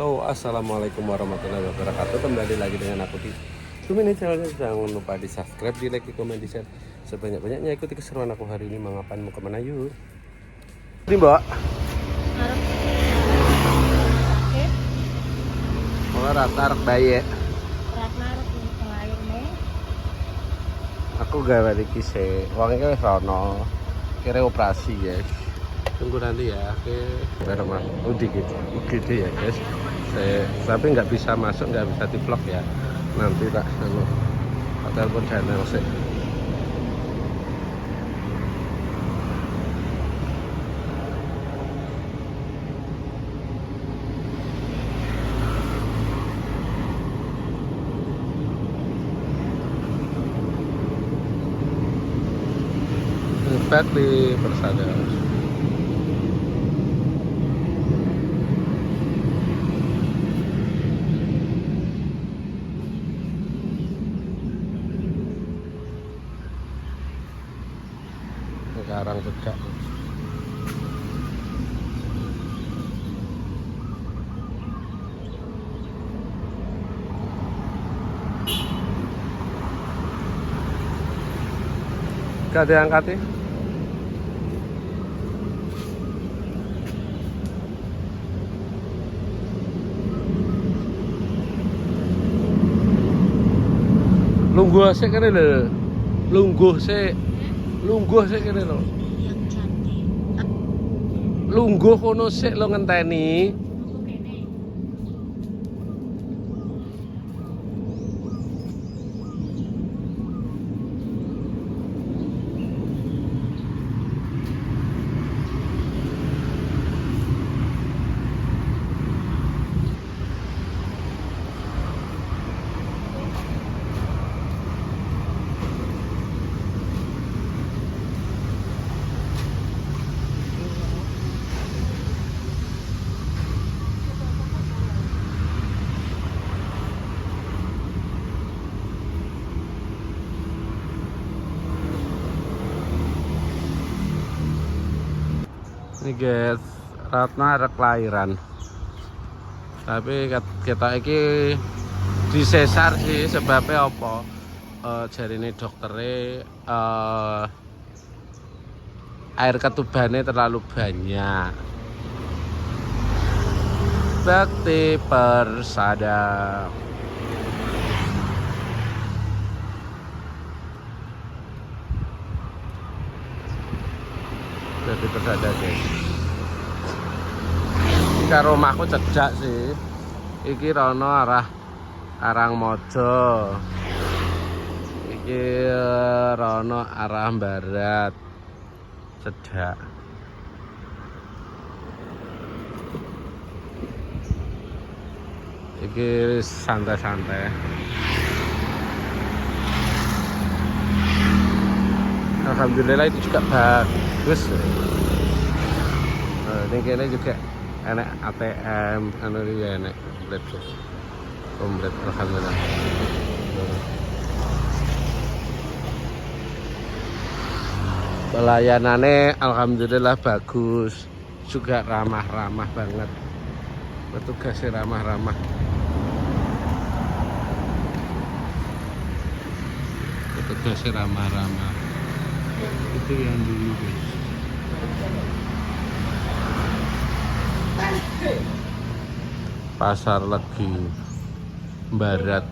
Halo, assalamualaikum warahmatullahi wabarakatuh. Kembali lagi dengan aku di Tumini channel. Jangan lupa di subscribe, di like, di komen, di share sebanyak-banyaknya. Ikuti keseruan aku hari ini. Mengapain mau kemana yuk? Ini mbak mau rata bayi. Aku gak balik sih. Uangnya wis ono. Kira operasi guys. Tunggu nanti ya. Oke. Baru mah. Udah gitu ya guys. Tapi nggak bisa masuk, nggak bisa di vlog ya. Nanti tak telepon channel sih. Back di Persada. Sekarang sejak gak diangkat ya. Lungguh sik kene lho. Lungguh sik kene lho. Lungguh kono sik lo ngenteni. Ini guys, Ratna arek kelahiran. Tapi kita iki disesar sih sebabnya apa? Jarine doktere air ketubannya terlalu banyak. Bakti Persada. Bakti Persada guys. Iki karo omahku cedhak sih. Iki rono arah Karangmojo. Iki rono arah barat. Cedhak. Iki santai-santai. Alhamdulillah itu juga bagus. Ini juga enak ATM, anu ya enak komplit alhamdulillah. Pelayanannya alhamdulillah bagus, juga ramah-ramah banget. Petugasnya ramah-ramah. Petugasnya ramah-ramah. Itu yang dulu guys. Pasar Legi Barat.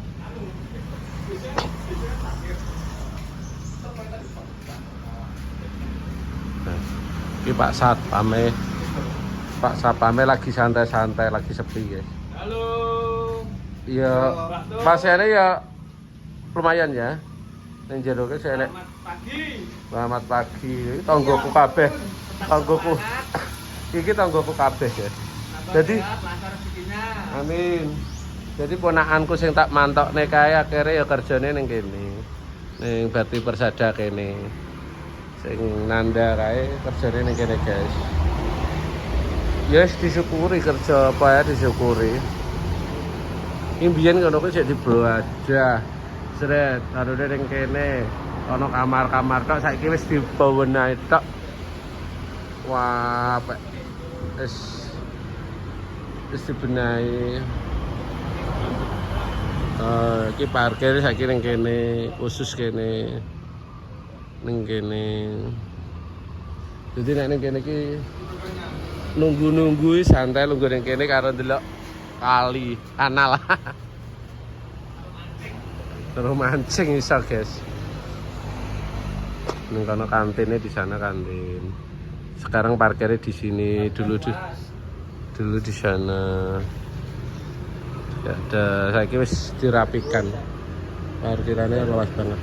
Ini Pak Satpame lagi santai-santai, lagi sepi guys. Halo. Iya, pasiennya ya lumayan ya. Yang jeruknya saya lihat. Selamat pagi. Ini tonggoku kabeh. Tonggoku. Iki tonggoku kabeh ya. Jadi amin. Jadi ponakanku sing tak mantokne kae akhire ya kerjane ning kene. Ning Bakti Persada kene. Sing nanda kae kerjane ning kene, guys. Yes, disyukuri kerja apa ya disyukuri. Imbiyen ngono kuwi sik dibawa aja. Sret, harune ning kene ana kamar-kamar tok saiki wis dibawenahi tok. Wah, wis wis dibenahi. Iki parkir saiki ning kene, khusus kene. Ning kene. Jadi nek ning kene iki nunggu-nunggu santai lungguh ning kene karo ndelok kali, kanal. Terus mancing iso, guys. Ning kono kantinnya di sana kantin. Sekarang parkirnya di sini, dulu di sana. Ya ada, saya kira wis dirapikan. Parkirannya luas banget.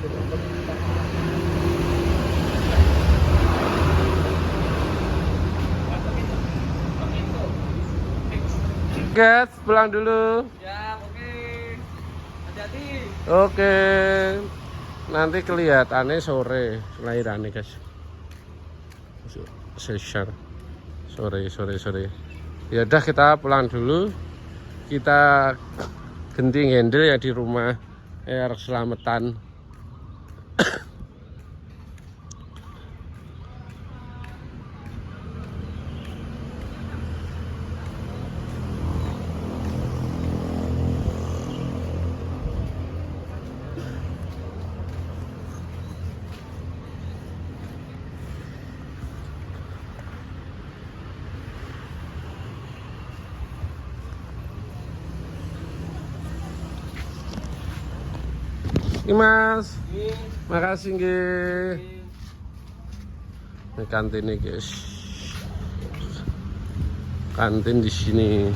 Guys, pulang dulu. Ya, oke. Hati-hati. Oke. Nanti kelihatannya sore lahirannya, guys. Share. Sore. Ya udah kita pulang dulu. Kita genting handle ya di rumah Air Selamatan. Ini Mas, makasih nggih. Ini kantin nih guys, kantin di sini.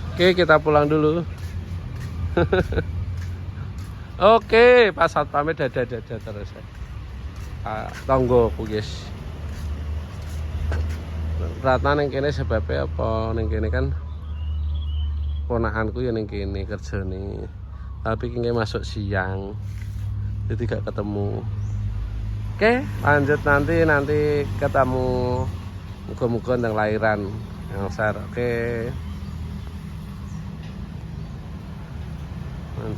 Oke, kita pulang dulu. Oke, Pak Satpamnya dadah terus. Tonggoku guys. Ratna neng kene sebabnya apa? Neng kene kan ponakanku ya neng kene kerja nih. Tapi kini masuk siang, jadi gak ketemu. Oke, lanjut nanti ketemu. Muka-muka tentang lahiran yang besar. Oke,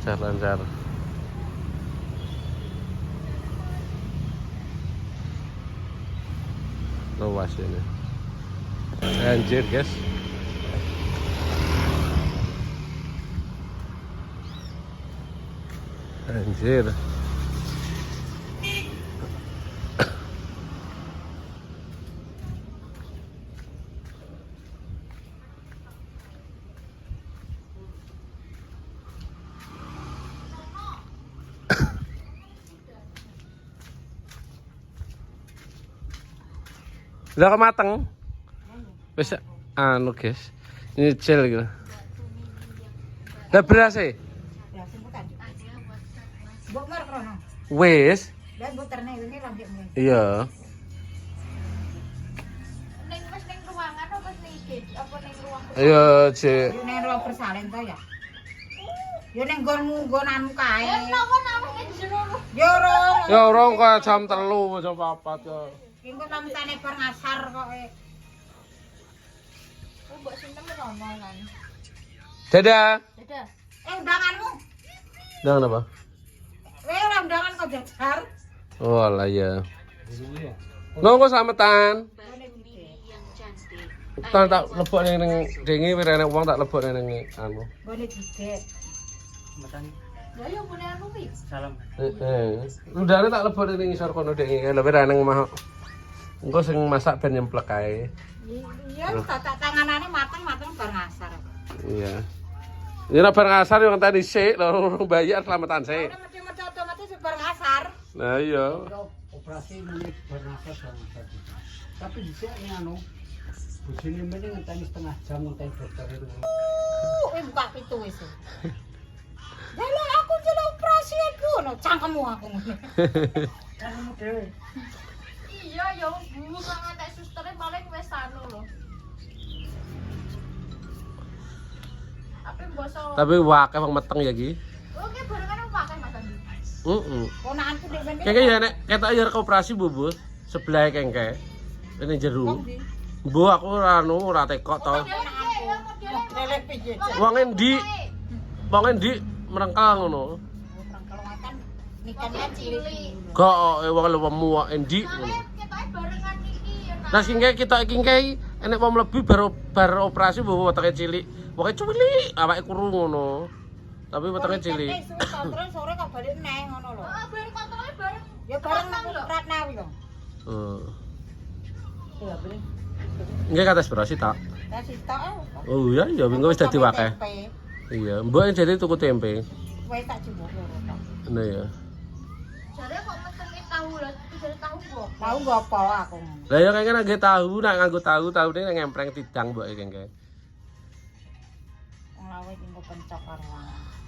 lancar. Luas ini. Anjir guys. Anjir. Udah kemateng? Bisa anu guys. Nyicil gitu. Udah beras sih? Wes. Iya. Ning wis ning ruangan apa ning IG? Apa ning ruang? Iya, Cek. Yo ning ruang persalen to ya. Yo ning nggonanmu kae. Ya napa namanya jero. Yo rong. Ya orang kok jam 3, jam 4 ya. Ki engko tamusane bar ngasar kok. Mbok sintem rono kan. Dadah. Dadah. Undanganmu. Jangan apa? Ora undangan kok jajar. Oh lah ya. Nunggu slametan. Tak lebok ning dengi wis enek wong tak lebok ning anu. Gone didek. Ya yo mune anu wi. Salam. Udane tak lebok ning ngisor kono dengi lho wis nang omah. Engko sing masak ben nyemplek kae. Iya, tak tanganane mateng bar ngasar. Iya. Ya nek bar ngasar yo tadi sik lho bayar slametan sik. Ora mesti otomatis bar ngasar. Nah iya. Operasi menit bernafas sama tadi. Tapi bisa ini anu. Bujine meneh ngenteni setengah jam ngenteni dokter itu. Buka pintu wis. Lah aku jelo operasi aku no cangkemmu aku. Kamu dhewe. Iya yo bungu kang antek sustere paling wis anu lho. Tapi wakeh wong meteng ya iki. Oke, barengan apa kan Mas Andi? Ponakanku ndek ben. Kengke ya nek ketok ya koperasi Bu. Sebelah kengke. Ini jeru. Bu aku ora anu ora tekok to. Lelek piye? Wong endi? Wong endi merengkel ngono. Kalau makan nikan cilik. Kok wong lemu endi ngono. Ketoke barengan iki ya. Lah kengke ketok kengke enek wong mlebu bar operasi mbok wetenge cilik. Pokoke cilik awake kuru ngono. Tapi wetenge cilik. Terus sore kok balik neh ngono lho. Oh, bareng kontrolnya bareng. Ya bareng nang Ratnawi lho. Ya beli. Nggih kates beras tok. Tes sitok. Oh iya, ya minggu wis dadi akeh. Iya, mbok jadi tuku tempe. Wis tak jebuk loro tok. Nah ya. Jare kok metenge tahu lah, itu jare tahu kok. Tahu gak apa aku. Lah ya kengke nggih tahu, nak nganggo tahune ngempreng tidang mbok kengke. Nglawe engko pencok karo.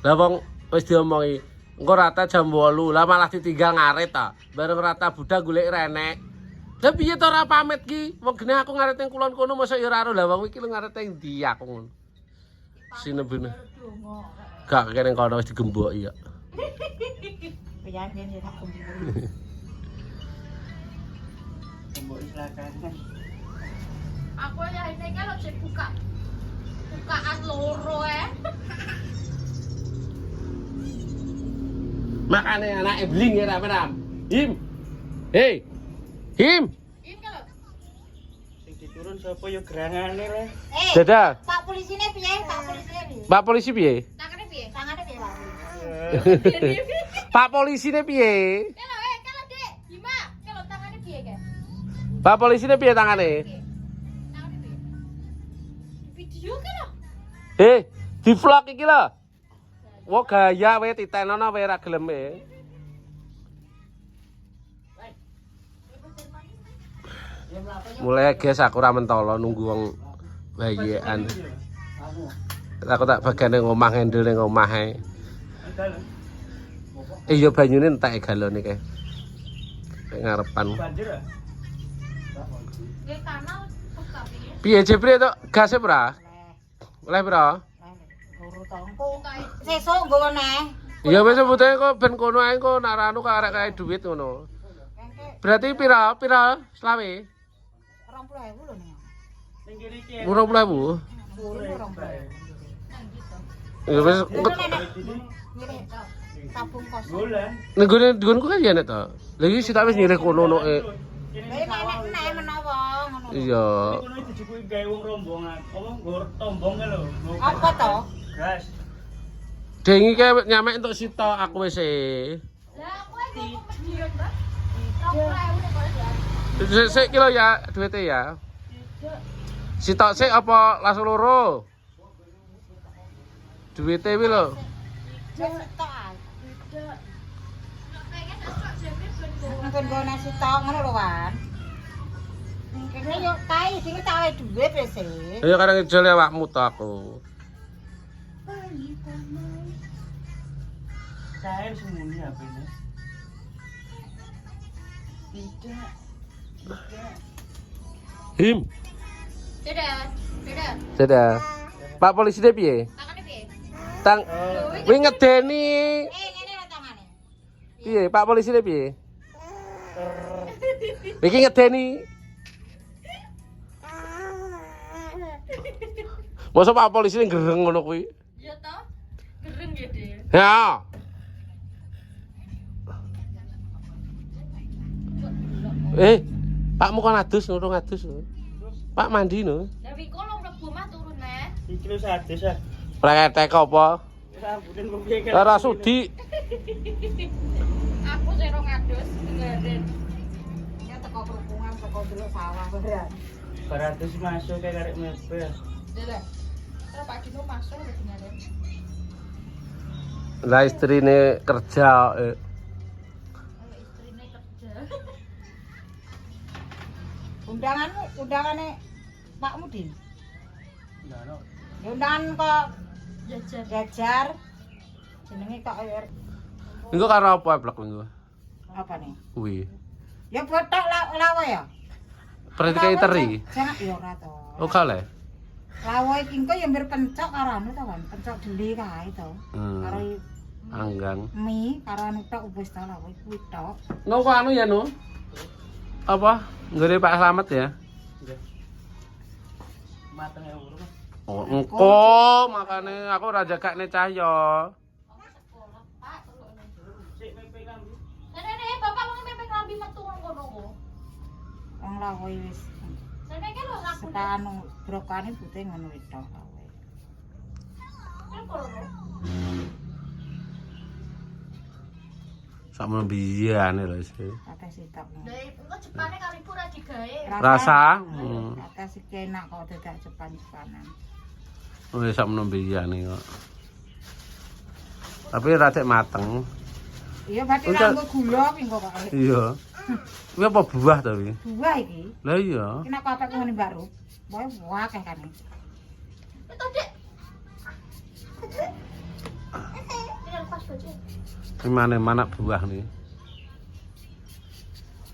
Lah wong wis diomongi, engko rata jam 8, lah malah ditinggal ngaret ta. Bareng rata budal golek renek. Lah piye to ora pamit ki? Wong gene aku ngaret ning kulon kono mosok ya ora ro. Lah wong iki lu ngaret ning ndi aku ngono. Sinebene. Gak kene kono wis digemboki ya. Piyangen ya tak kumpul. Mbok silakan. Aku ya ini kan lo cek bukaan loro Makane anake bling ya Ram. Him. Hei. Him. Ini kan lo. Sing diturun sapa ya gerangane le. Dadah. Pak polisine piye? Pak polisine piye? Pak polisi piye? Tangannya piye? Tangane piye, Pak? Pak polisine piye? Kalau dek, gimana? Kalau tangannya piye kan? Pak polisine piye tangane? Tangannya piye? Video kan lo? Di vlog iki lho. Wo gaya wae titenono wae ra gelem e. Mulai guys aku ra mentolo nunggu wong bayekan. Aku tak bagane ngomah ngendel ning omah ae. Iya banyune entek galone kae. Nek ngarepan. Banjir ah. Di kanal suka piye? Piye jepre to gase pra? Oleh pira? Loro tongko. Sesuk nggowo neh. Iya wis sebutane kok ben kono ae kok nek anu karek kae dhuwit ngono. Berarti pira? Selawe? 20.000 lho ning. Ning kene iki. 20.000. Sore 20.000. Ya wis Nyirih tabung kos. Bulan. nggonku kan ya nek to. Lha iki sik tak wis nyirih kono no. Lah nek menawa ngono. Iya. Kono dijupuki gawe wong rombongan. Apa nggur tombong ka lho. Apa to? Gas. Dengi kae nyamek entuk sitok aku wis e. Lah aku ae mau komedian, Mbak. 20.000 nek kok ya. Sik kilo ya duwite ya. Sitok sik apa langsung loro? Duwite wi lho. Sitok ae. Pengen tak jepre ben go. Mungkin nggo nasi tok ngono lho, Wan. Kene yo kae sing tak awe dhuwit wis e. Ya kadang ijol awakmu to aku. Cair semuanya apa ini? Tidak. Him. Dadah. Dadah. Pak polisi de piye? Tangannya piye? Tang wi ngedeni. Ngene lho tangane. Piye? Pak polisi de piye? Iki ngedeni. Masa Pak polisi gereng ngono kuwi? Iya toh? Gereng ya, Dek. Ya. Pakmu kon adus ngono ngadus. Pak mandi no. Lah wiko lo mlebu mah turun neh. Iki lho sadis ah. Preketek apa? Rambutan kok piye kan? Ora sudi. Aku sing ro ngadus ngaren. Ya teko perhubungan teko delok sawah berat. 200 masuk kayak karek mebel. Dadah. Terus Pak Dino masuk udah ngaren. Lah istrine kerja Istrine kerja. Undangane Pak Mudin. Nah, no. Ya undangan kok Jajan. jajar. Jenenge kok Engko karo apa blek minggu? apa nih? Kuwi. Ya botok lawe ya. Perhatikan teri. Jangan ya ora to. Oh kale. Lawe iki engko ya mbir pencok karo anu to kan, pencok deli kae to. Karo Anggang. mie karo anu tok wis to lawe kuwi tok. No kok anu ya no? Apa? Nggone Pak Slamet ya? Mateng ya urut. Oh, engko makane aku ora jagakne cahya. Sik pepe kambi. Nenek, bapak mau mepek lambi metu ngono kok. Wong lawe wis. Nenek iki lho aku. Setan brokane putih ngono tok. Sama biyane lho iki. Kata sitok. Lah engko Jepane karo ibu ora digawe. Rasa? Kata sik enak kok dadak Jepan-Jepanan. Wis sak menawa biyane kok. Tapi rada mateng. Iya berarti nganggo gula ki kok. Iya. Kuwi apa buah ta kuwi? Buah iki. Lah iya. Kenapa apa ngene baru? Boy buah kan. Itu Dik. Ini lepas baju. Gimana mana buah nih?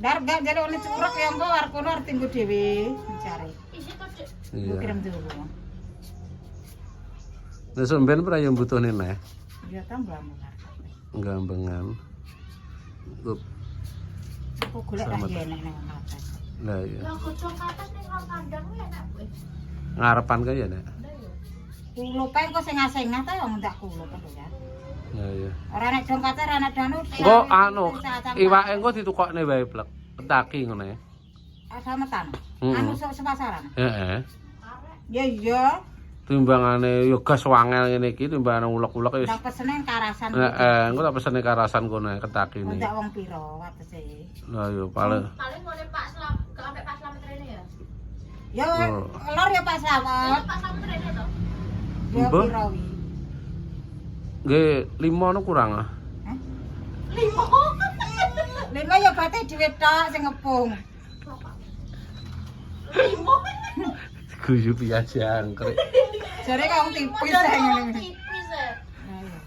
Dar gak jare one curug ya engko arep kono arep tinggo dhewe mencari. Isi to Dik. Iya. Kirim dulu. Nek sampean ora yo butuhne neh. Ya tambah benar. Gambengan. Up. Aku golek tak enek nang atas. Lah iya. Lah gojong katas ning nang kandang kuwi enak kowe. Ngarepan ka ya nek. Lah iya. Kulo pae kok sing asing ta yo ndak kulo to ya. Lah iya. Ora nek dongkate ora nek danu. Engko anu iwake engko ditukokne wae plek. Ketaki ngono ya. Asametan. Heeh. Anu sok sepasaran. Heeh. Arek. Ya iya. Timbangane yo gas wangel ngene iki timbangane ulek-ulek wis. Tak pesene karasan. Heeh, engko tak pesene karasan kono ketaki ini. Ndak wong piro watese. Lah yo paling Paling ngene Pak Slam, gak sampe Pak Slamet rene ya. Ya lor ya Pak Slamet. Pak Slamet rene to. Ya Mbah. piro wi? nggih 5 no kurang ah. Hah? 5. 5 ya bate dhewe tok sing ngepung. 5. Guyu piye jangkrik. Jare kok tipis ae ngene. Tipis ya. Nah, iya.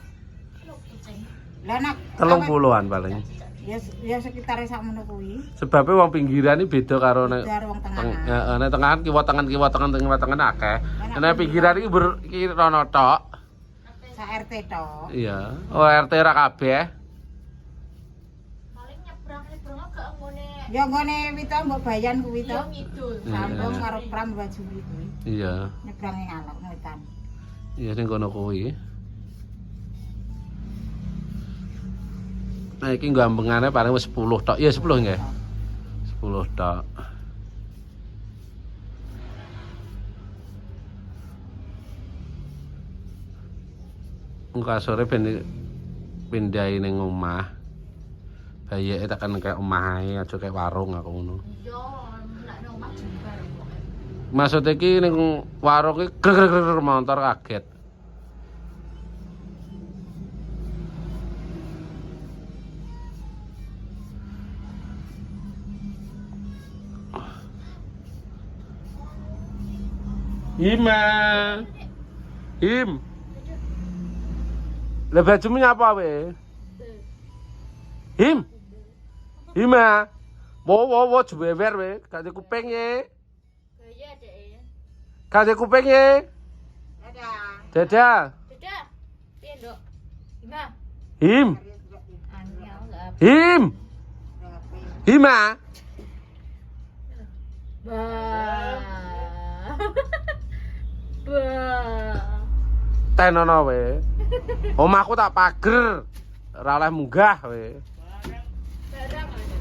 Lho kucing. Lah nak 30-an paling. ya sekitar sakmono kuwi. Sebabnya wong pinggiran ini beda karo nek Dar wong tengah. heeh nek tengahan kiwa tengen akeh. Nek pinggiran iki iki rono tok. Sak RT tok. Iya. Oh RT ra kabeh. Paling nyebrang agak ngene. Ya nggone wito mbok bayan kuwi to. Yo ngidul. Sambung karo Pram Bajuri kuwi. Iya. Nyebrange ngalok wetan. Iya ning kono kuwi. Nah iki gambengane paling wis 10 tok. Iya 10 nggih. 10 tok. Engko sore ben pindahi ning omah. Bayeke tekan kayak omah ae aja kayak warung aku ngono. Iya, nek nang omah jembar pokoke. Maksud iki ning warung iki greg motor kaget. Ima. Im. Lah bajumu nyapa we? Him. Ima. Wo jewer we, gak di kuping ye. Gaya Dek. Gak di kuping ye. Dadah. Dadah. Dadah. Piye, Nduk? Gimana? Him. Anu ya enggak. Him. Hima. Bah. Bah. Tenono we. Omahku tak pager. Ora oleh munggah we. Barang aja.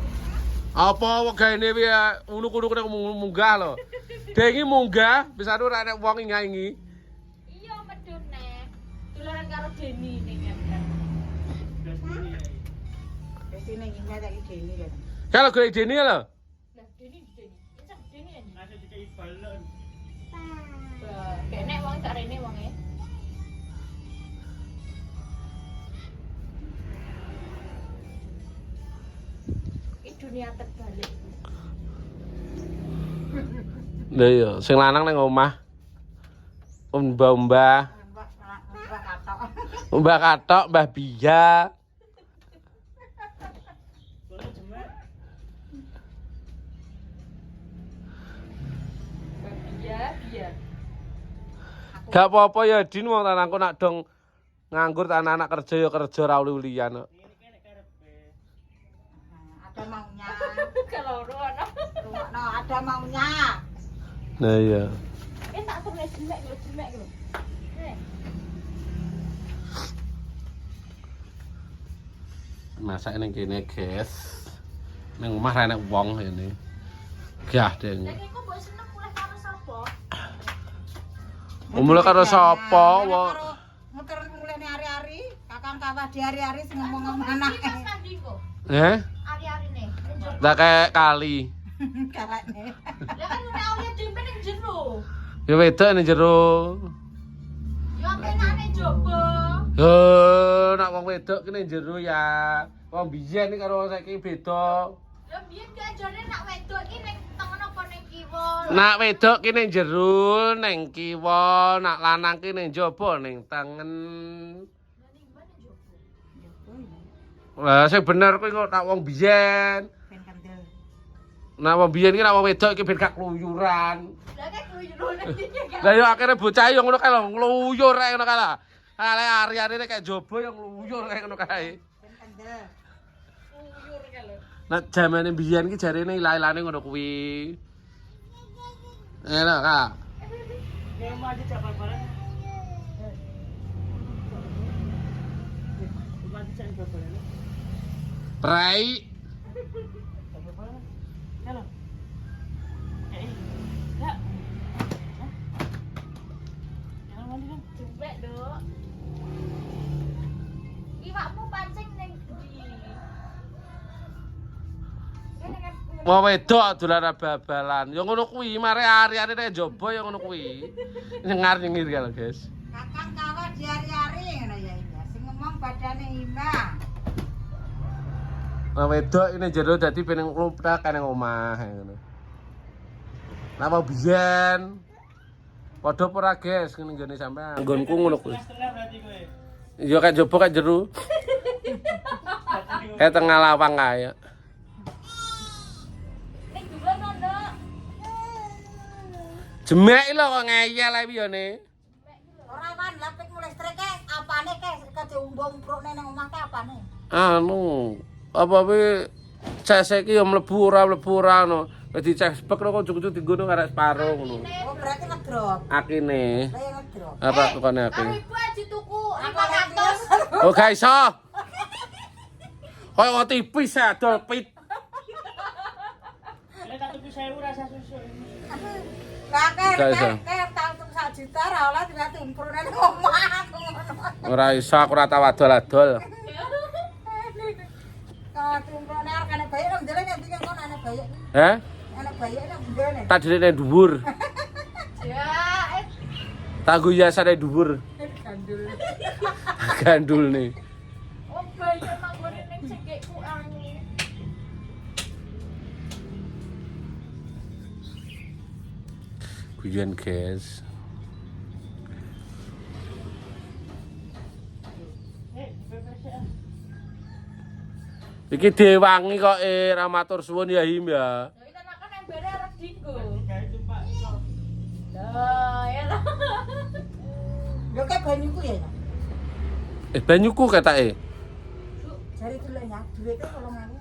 Apa wegane wi unu-unu nek munggah lho. Dengi munggah, bisa ora nek wong inga-ingi. Iya medun nek. Dolaran karo Deni ning ember. Wis ini iki tak iki dene ya. Kalau golek Deni lho. Lah Deni. Encak Deni ya. Masih dikai balon. Bah, kene wong gak rene wonge. Dunia terbalik. Lah iya, sing lanang nang omah. Mbah-mbah, Mbak katok. Mbah Katok, Mbah Bia. Iya. Gak apa-apa ya Din wong tanangku nak dong nganggur anak-anak kerja ya kerja ra uli-ulian kok. Ada maunya. Kalau rono. Rungokno ada maunya. Nah iya. Tak semne jemek lho. Masak ning kene, guys. Ning omah ra enek wong ngene. Gah deng. Lagi kok mbok seneng mulai kapan Mulai karo sapa? Muter mulane hari-hari, Kakang Kawah di hari-hari sing ngomong anake. Ari-arine. Lah kayak kali. Kawane. Lah kan nek awake dhewe ning jero. Ya wedok ning jero. Ya penane jowo. Nak wong wedok ki ning jero ya. Wong biyen iki karo saiki beda. Ya biyen ki ajane nak wedok iki ning tengen apa ning kiwa. Nak wedok ki ning jero ning kiwa, nak lanang ki ning jaba ning tengen. Lah sing bener kuwi kok tak wong biyen. Ben kendel. Nah wong biyen ki nak wong wedok iki ben gak kluyuran. Lah kan kluyurane iki gak. Lah yo akhire bocah yo ngono kae lho, ngluyur kae ngono kae lah. Ale ari-arine kayak jaba yo ngluyur kae ngono kae. Ben kendel. Kluyur kae lho. Nah jamane biyen ki jarene ilah-ilane ngono kuwi. Enak, Kak. Ya mau aja capek bareng. Mati jangan bareng. Prai. Halo. Ya. Jangan mandi kan. Cepet, Dok. Iwakmu pancing ning ndi? Kene kan Wong wedok dolan bal-balan. Ya ngono kuwi, mare ari-ari nek jaba ya ngono kuwi. Nyengar-nyengir ya lho, guys. Kakang Kawah di hari-hari ngono ya ini. Sing ngomong badane imbang. Wong wedok ini jero dadi ben nglumprak kene omah ngono. Napa biyen? Padha apa ora, guys, ngene nggone sampean. Nggonku ngono kuwi. Iya kayak jaba kayak jero. Kayak tengah lawang kae. ning dhuwur ngono. Jemek lho kok ngeyel ae piyone. Ora wan lapik mulai listrik apane kate umbong-umprone nang omah ke apane? Anu, apa kuwi cas iki ya mlebu ora no. Wis dicespek kok cucu dienggo arek separo ngono. Oh berarti ngedrop. Akine. Lah ya ngedrop. Apa tukane Karo akine? ibu aja tuku Apa 500. Oh gak iso. Koyo tipis adol pit. Lek tak tuku 1000 rasa susu. Kakek Gak iso. tau tuku 1 juta ra oleh dadi umprone nang omah ngono. Ora iso aku ora tau adol-adol. Kalau umprone arkane bayi nang ndele nek iki kono ana bayi. Heh? Ana bayi nang ndele. Tak dene dhuwur. Ya, Tak guyasane dhuwur. Gandul. Gandul nih. oh bayi emang ngene ning cekekku angin. Guyon, guys. Iki dewangi kok ra matur suwun ya Him ya. Ya itu kan embere arep dinggo. Lah, ya lah. Lho kayak banyuku ya. Banyuku ketake. Jari dulu ya, duitnya kalau ngaku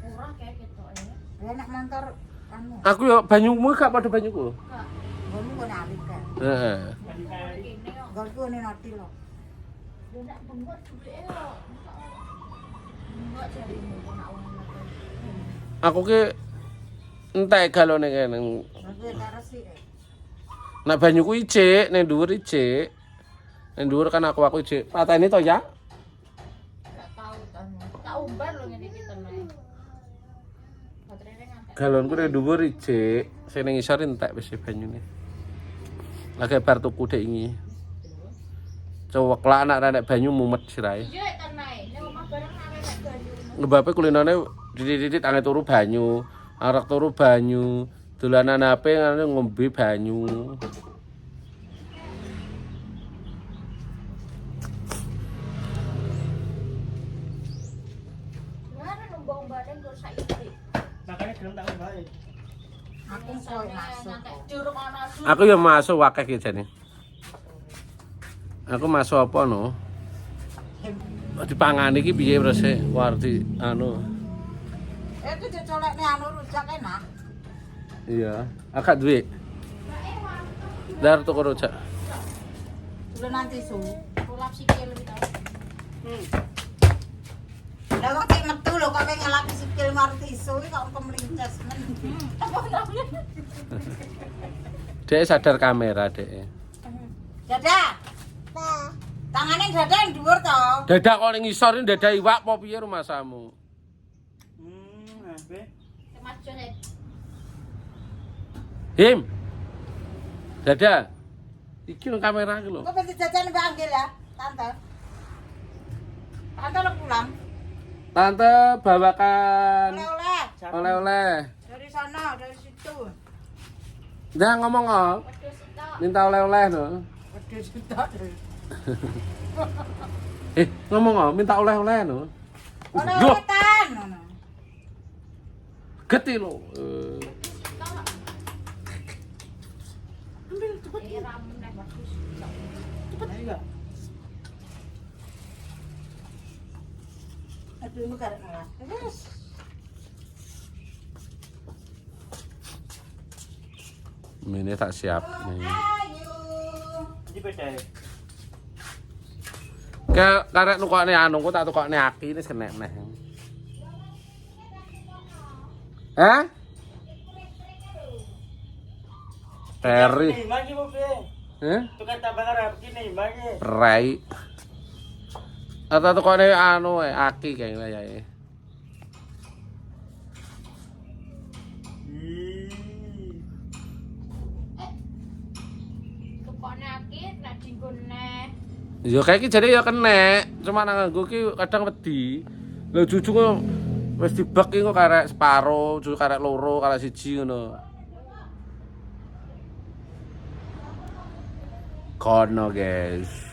Ora kayak ketoke. enak mantor anu. Aku yo banyumu gak padha banyuku. Kak, Kamu kok narik kan? Heeh. kene kok. Golku ini noti loh. Lho nek bengok duweke yo. Enggak jadi nak wong lagi. Aku ki entek galone kene. Golku tak resi. Nek banyuku icik, ning dhuwur icik. Ning dhuwur kan aku icik. Pateni to ya? Enggak tahu kan. Tak umbar lho ngene iki tenan. Baterainya ngantek. Galonku ning dhuwur icik, sing ning isor entek wis banyune. Lagi bar tuku dek iki. Cowok lah anak banyu mumet sirahe. Iya tenan. Nek omah bareng arek banyu. Ngebape kulinane ditit-ditit ange turu banyu, arek turu banyu, dolanan HP ngene ngombe banyu. Ngene numbang-numbane kok saiki. Makanya gelem tak bae. Aku kok masuk. Durung ana su. Aku ya masuk wakeh iki jane. Aku masuk apa no? Dipangani iki piye prese? Warti anu. Itu dicolekne anu rujak enak. Iya, akak duwe. Dar tuku rujak. Dulu nanti su. Kulap sikil iki tau. Lah kok sing metu lho kok kowe ngelapi sikil ngerti su iki kok pemlinces men. Dek sadar kamera dek. Dadah. Tangannya dadah yang dhuwur to. Dadah kok ning ngisor ini dadah iwak apa piye rumasamu? Apa? Kemajuan ya. Him. Dadah. Iki nang kamera iki lho. Kok pengen jajan Mbak Anggil ya, Tante. Tante lo pulang. Tante bawakan Oleh-oleh oleh-oleh. dari sana, dari situ. Jangan ngomong kok. Wedhus itu. Minta oleh-oleh no. Wedhus sitok. Ngomong kok minta oleh-oleh no. Oleh-oleh tan ngono. Geti lo. Ambil cepet. Ramen nek wedhus. Ayo. Aduh, ini karek ngelas. Terus. Ini tak siap nih. Ayo. Di beda. Karek nukokne anu ku tak tukokne aki ini senek neh. Hah? Teri. Magi mo pe. Hah? Tukar tambah harap kini magi. Rai. Atau tukokne anu aki kayaknya ya. Tukokne akeh nek dinggone. Ya kayak iki jane ya kena, cuma nang nganggo ki kadang wedi. Lho cucu kok wis dibek ki kok karek separo, cucu karek loro, karek siji ngono. Kono guys.